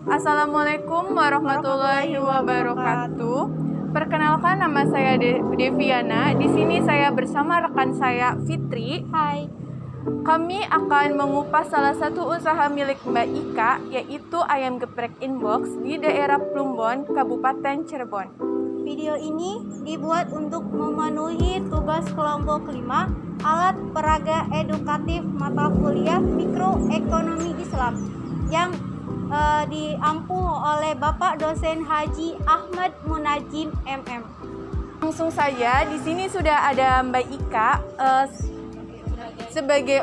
Assalamualaikum warahmatullahi wabarakatuh. Perkenalkan, nama saya Deviana. Di sini saya bersama rekan saya Fitri. Hai. Kami akan mengupas salah satu usaha milik Mbak Ika, yaitu ayam geprek inbox di daerah Plumbon, Kabupaten Cirebon. Video ini dibuat untuk memenuhi tugas kelompok 5 alat peraga edukatif mata kuliah mikroekonomi Islam yang diampu oleh Bapak dosen Haji Ahmad Munajim MM. Langsung saja, di sini sudah ada Mbak Ika sebagai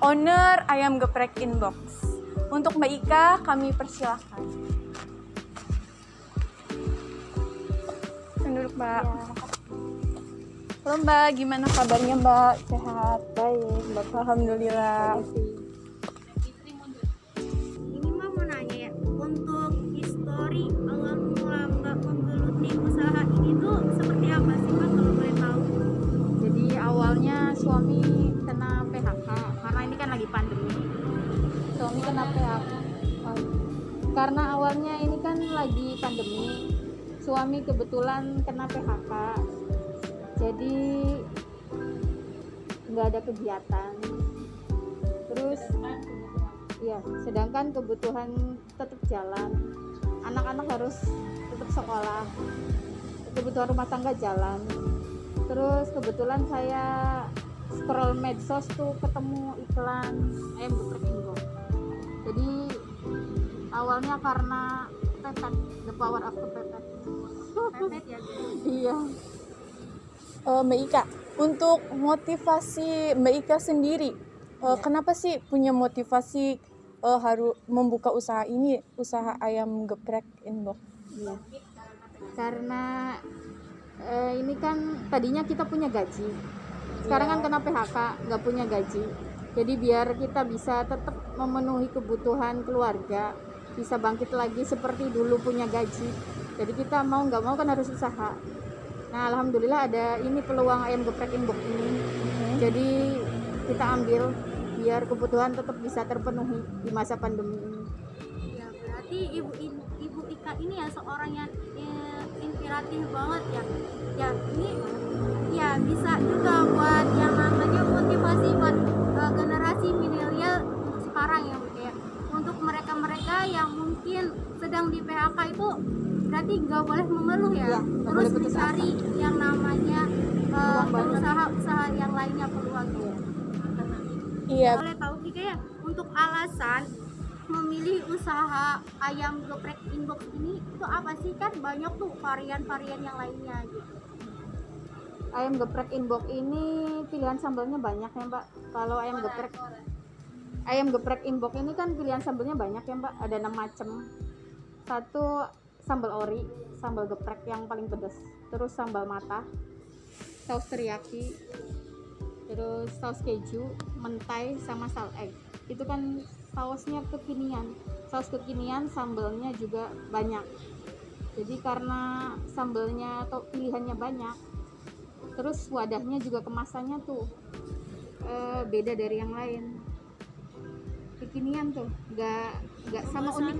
owner ayam geprek inbox. Untuk Mbak Ika, kami persilahkan. Duduk, Mbak. Halo Mbak, gimana kabarnya Mbak? Sehat? Baik, Mbak, alhamdulillah. Ini Mbak mau nanya ya, untuk histori awal mula Mbak menggeluti usaha ini tuh seperti apa sih Mbak kalau boleh tahu? Jadi awalnya suami kena PHK karena ini kan lagi pandemi. Suami kena PHK karena awalnya ini kan lagi pandemi. Suami kebetulan kena PHK. Jadi nggak ada kegiatan. Terus ya, sedangkan kebutuhan tetap jalan. Anak-anak harus tetap sekolah. Kebutuhan rumah tangga jalan. Terus kebetulan saya scroll medsos tuh ketemu iklan ayam geprek inbox. Jadi awalnya karena pepet, the power of the pepet. Pepet ya guys. Iya. Mbak Ika, untuk motivasi Mbak Ika sendiri, kenapa sih punya motivasi harus membuka usaha ini, usaha ayam geprek inbox? Iya. Karena ini kan tadinya kita punya gaji. Sekarang kan kena PHK, nggak punya gaji. Jadi biar kita bisa tetap memenuhi kebutuhan keluarga, bisa bangkit lagi seperti dulu punya gaji. Jadi kita mau nggak mau kan harus usaha. Nah, alhamdulillah ada ini peluang ayam geprek inbox ini. Jadi kita ambil biar kebutuhan tetap bisa terpenuhi di masa pandemi ini. Ya berarti Ibu Ika ini ya seorang yang inspiratif banget ya. Ya ini ya bisa juga buat yang namanya motivasi buat generasi milenial sekarang ya, kayak untuk mereka-mereka yang mungkin sedang di PHK itu berarti nggak boleh mengeluh ya, Iya, nggak terus boleh putus mencari yang namanya usaha yang lainnya peluangnya. Iya, Boleh tahu Ika ya, untuk alasan memilih usaha ayam geprek inbox ini itu apa sih, kan banyak tuh varian-varian yang lainnya gitu. Ayam geprek inbox ini pilihan sambalnya banyak ya Mbak. Kalau ayam geprek inbox ini kan pilihan sambalnya banyak ya Mbak. Ada 6 macam. Satu sambal ori, sambal geprek yang paling pedas. Terus sambal mata, saus teriyaki, terus saus keju, mentai, sama sal egg. Itu kan sausnya kekinian. Saus kekinian, sambalnya juga banyak. Jadi karena sambalnya atau pilihannya banyak, terus wadahnya juga kemasannya tuh beda dari yang lain. Kekinian tuh, nggak sama unik.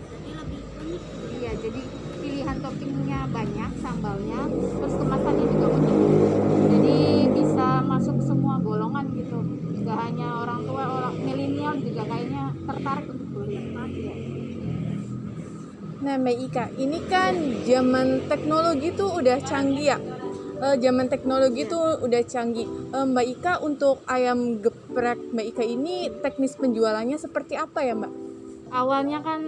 Jadi lebih unik. Iya, jadi pilihan toppingnya banyak, sambalnya, terus kemasannya juga unik. Jadi bisa masuk semua golongan gitu. Gak hanya orang tua, orang milenial juga kayaknya tertarik untuk beli. Ya. nah Mbak Ika, ini kan zaman teknologi tuh udah canggih ya. Zaman teknologi tuh udah canggih. Mbak Ika, untuk ayam geprek Mbak Ika ini teknis penjualannya seperti apa ya Mbak? Awalnya kan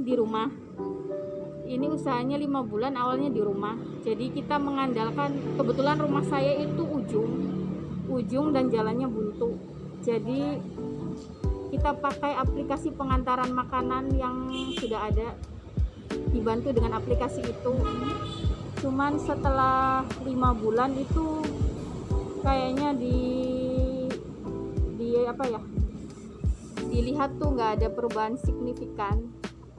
di rumah. Ini usahanya 5 bulan awalnya di rumah. Jadi kita mengandalkan, kebetulan rumah saya itu ujung dan jalannya buntu. Jadi kita pakai aplikasi pengantaran makanan yang sudah ada, dibantu dengan aplikasi itu. Cuman setelah 5 bulan itu kayaknya dilihat tuh nggak ada perubahan signifikan.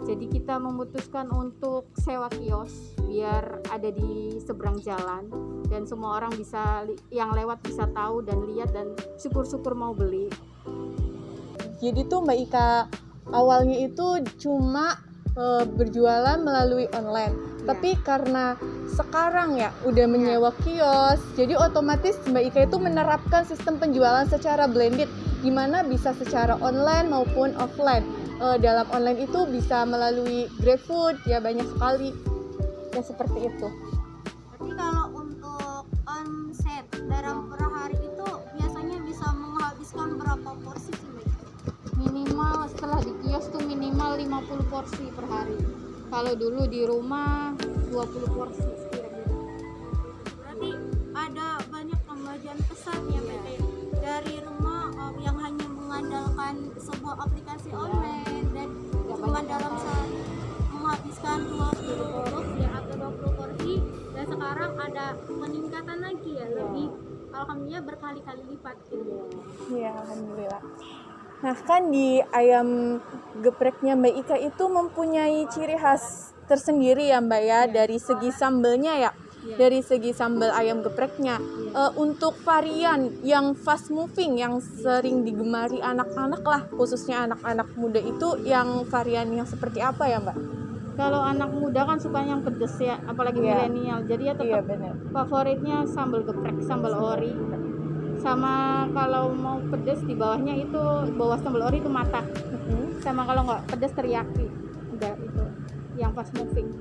Jadi kita memutuskan untuk sewa kios biar ada di seberang jalan dan semua orang bisa yang lewat bisa tahu dan lihat dan syukur-syukur mau beli. Jadi tuh Mbak Ika awalnya itu cuma berjualan melalui online. Tapi karena sekarang ya udah menyewa kios, jadi otomatis Mbak Ika itu menerapkan sistem penjualan secara blended, di mana bisa secara online maupun offline. Dalam online itu bisa melalui GrabFood, ya banyak sekali. Ya seperti itu. Berarti kalau untuk omset dalam per hari itu biasanya bisa menghabiskan berapa porsi sih Mbak? Minimal setelah di kios tuh minimal 50 porsi per hari. Kalau dulu di rumah 20 porsi kira-kira. Berarti ada banyak pembagian pesan ya Mbak, dari rumah yang hanya mengandalkan sebuah aplikasi online dan cuma dalam sehari menghabiskan 20 porsi atau 20 porsi, dan sekarang ada peningkatan lagi ya, lebih alhamdulillah berkali-kali lipat gitu. Iya, alhamdulillah. Nah, kan di ayam gepreknya Mbak Ika itu mempunyai ciri khas tersendiri ya Mbak ya, dari segi sambelnya ya. Dari segi sambal ayam gepreknya. Untuk varian yang fast moving, yang sering digemari anak-anak lah, khususnya anak-anak muda itu, yang varian yang seperti apa ya Mbak? Kalau anak muda kan suka yang pedes ya, apalagi milenial. Jadi ya tetap favoritnya sambal geprek, sambal ori. Sama kalau mau pedes di bawahnya itu, bawah sambal ori itu mata. Sama kalau nggak pedes teriyaki. Udah itu yang fast moving.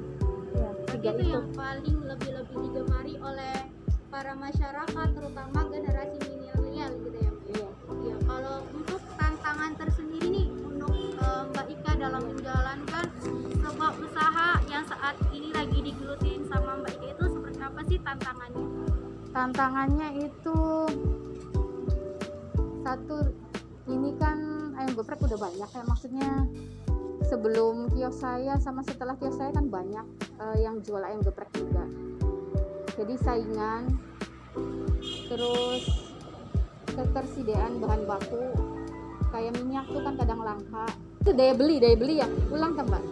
Tiga itu yang paling lebih digemari oleh para masyarakat, terutama generasi milenial gitu ya. Iya. Kalau untuk tantangan tersendiri nih untuk Mbak Ika dalam menjalankan sebuah usaha yang saat ini lagi digelutin sama Mbak Ika itu seperti apa sih tantangannya? Tantangannya itu satu, ini kan ayam geprek udah banyak ya, maksudnya sebelum kios saya sama setelah kios saya kan banyak yang jual ayam geprek juga, jadi saingan. Terus ketersediaan bahan baku kayak minyak tuh kan kadang langka, itu daya beli ya, ulang kan Mbak?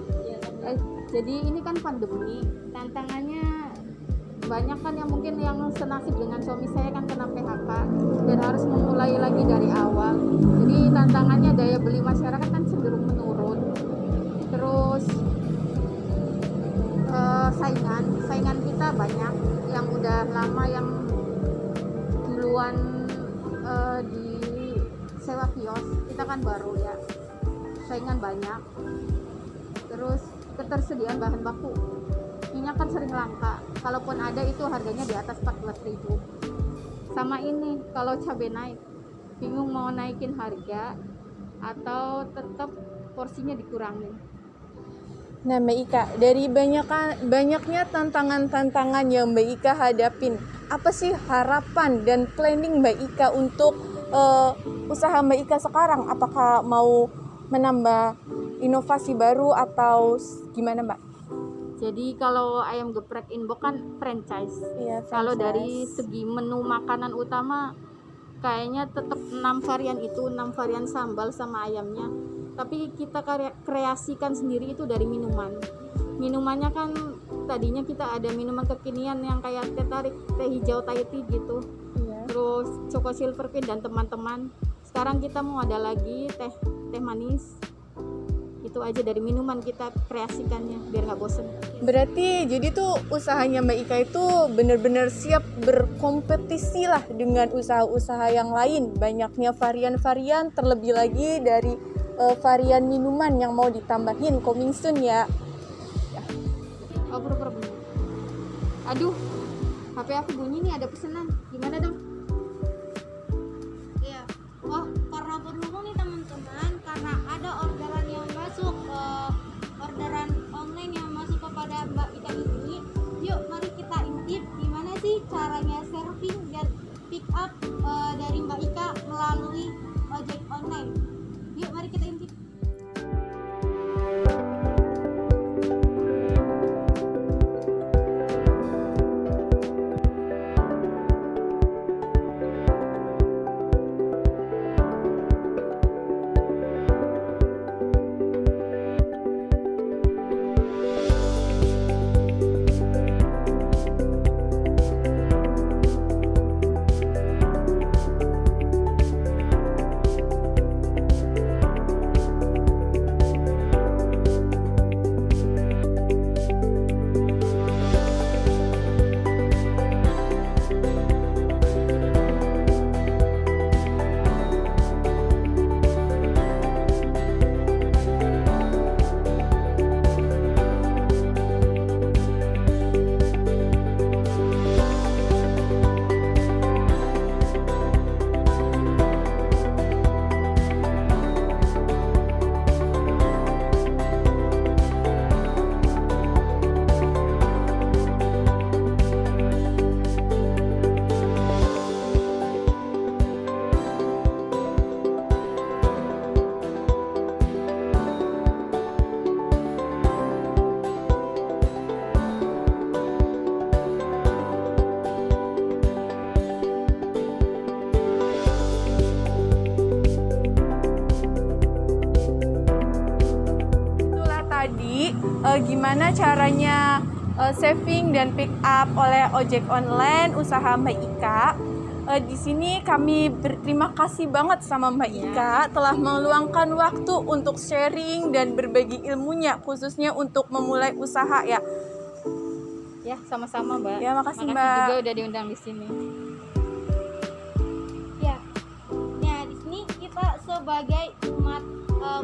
Jadi ini kan pandemi, tantangannya banyak kan yang mungkin yang senasib dengan suami saya kan kena PHK dan harus memulai lagi dari awal. Jadi tantangannya daya beli masyarakat kan cenderung menurun. Terus saingan kita banyak yang udah lama, yang duluan di sewa kios, kita kan baru ya, saingan banyak. Terus ketersediaan bahan baku, minyak kan sering langka, kalaupun ada itu harganya di atas 14.000. Sama ini kalau cabai naik, bingung mau naikin harga atau tetap porsinya dikurangin. Nah Mbak Ika, dari banyaknya tantangan-tantangan yang Mbak Ika hadapin, apa sih harapan dan planning Mbak Ika untuk usaha Mbak Ika sekarang? Apakah mau menambah inovasi baru atau gimana Mbak? Jadi kalau ayam geprek Inbox kan franchise. Iya, Kalau dari segi menu makanan utama kayaknya tetap 6 varian itu, 6 varian sambal sama ayamnya. Tapi kita kreasikan sendiri itu dari minuman. Minumannya kan tadinya kita ada minuman kekinian yang kayak teh tarik, teh hijau Thai tea gitu. Iya. Terus Choco Silver Pin dan teman-teman. Sekarang kita mau ada lagi teh manis. Itu aja dari minuman kita kreasikannya biar nggak bosen. Berarti jadi tuh usahanya Mbak Ika itu benar-benar siap berkompetisi lah dengan usaha-usaha yang lain. Banyaknya varian-varian, terlebih lagi dari varian minuman yang mau ditambahin coming soon ya. Oh pura-pura bunyi. Aduh, HP aku bunyi nih, ada pesanan. Gimana dong? Iya. Oh, karena berhubung nih teman-teman, karena ada orderan yang masuk, orderan online yang masuk kepada Mbak Ika ini, yuk mari kita intip gimana sih caranya serving dan pick up dari Mbak Ika melalui ojek online. Yuk mari kita intip. tadi gimana caranya saving dan pick up oleh ojek online usaha Mbak Ika. Di sini kami berterima kasih banget sama Mbak Ika telah meluangkan waktu untuk sharing dan berbagi ilmunya khususnya untuk memulai usaha ya. Ya, sama-sama Mbak. Ya, makasih, Mbak. juga udah diundang di sini. Ya, nah di sini kita sebagai umat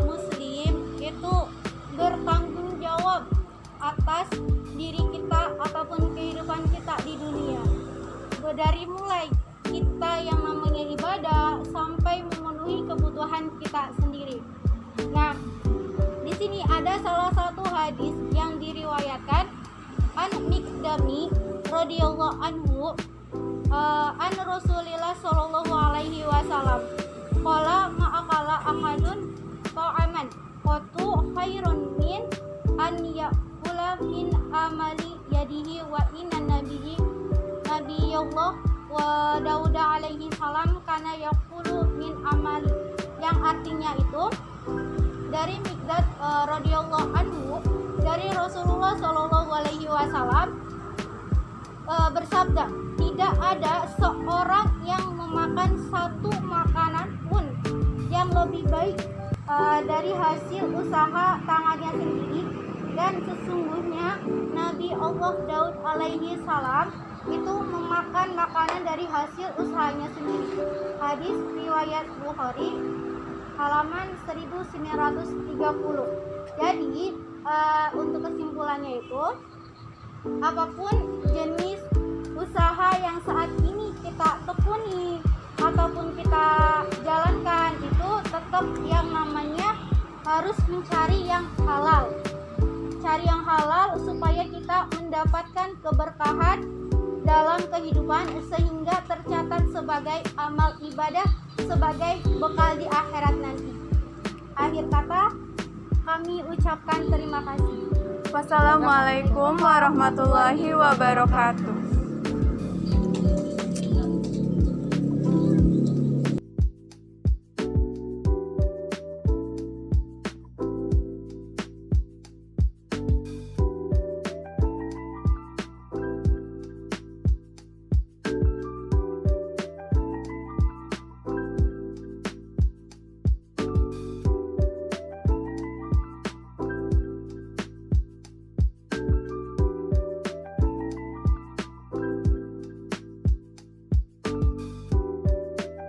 Muslim itu bertanggung jawab atas diri kita ataupun kehidupan kita di dunia. Dari mulai kita yang namanya ibadah sampai memenuhi kebutuhan kita sendiri. Nah, di sini ada salah satu hadis yang diriwayatkan an Mikdami radhiyallahu anhu an Rasulillah sallallahu alaihi wasallam qala ma'akala ahadun ta'aman qatu khairun min an ya'kula min amali yadihi wa inna nabiyallah wa Daud alaihi salam kana yaqulu min amali, yang artinya itu dari Mikdad radhiyallahu anhu dari Rasulullah Shallallahu Alaihi Wasallam bersabda, tidak ada seorang yang memakan satu makanan pun yang lebih baik dari hasil usaha tangannya sendiri, dan sesungguhnya Nabi Allah Daud alaihi salam itu memakan makanan dari hasil usahanya sendiri. Hadis riwayat Bukhari halaman 1930. Jadi untuk kesimpulannya itu, apapun jenis usaha yang saat ini kita tekuni ataupun kita jalankan, itu tetap yang namanya harus mencari yang halal. Cari yang halal supaya kita mendapatkan keberkahan dalam kehidupan sehingga tercatat sebagai amal ibadah, sebagai bekal di akhirat nanti. Akhir kata, kami ucapkan terima kasih. Wassalamualaikum warahmatullahi wabarakatuh.